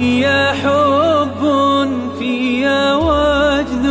فيا حب فيا وجد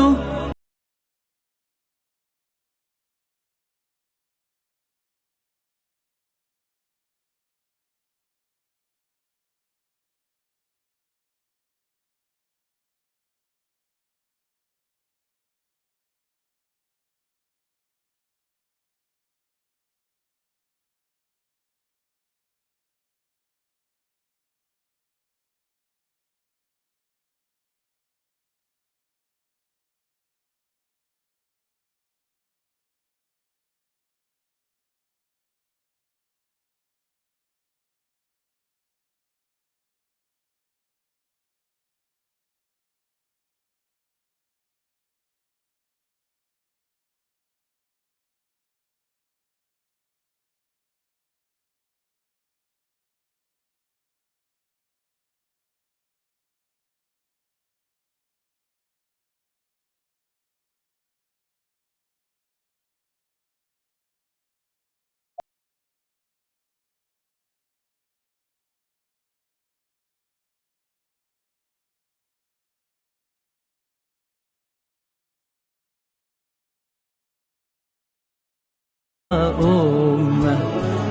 أمة.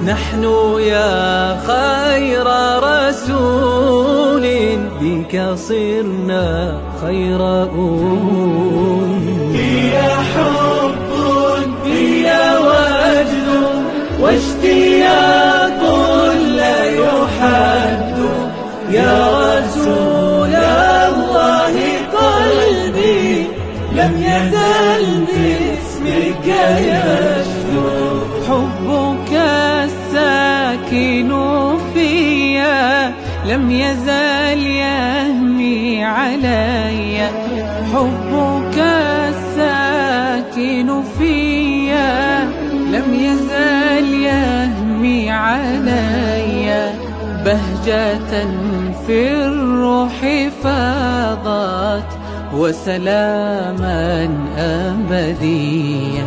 نحن يا خير رسول بك صرنا خير أمة. فيا حب فيا وجد واشتياق لا يحد، يا رسول الله قلبي لم يزل باسمك يشدو. حبك الساكن فيا لم يزال يهمي علي، حبك الساكن فيا لم يزال يهمي علي. بهجة في الروح فاضت وسلاما أبديا.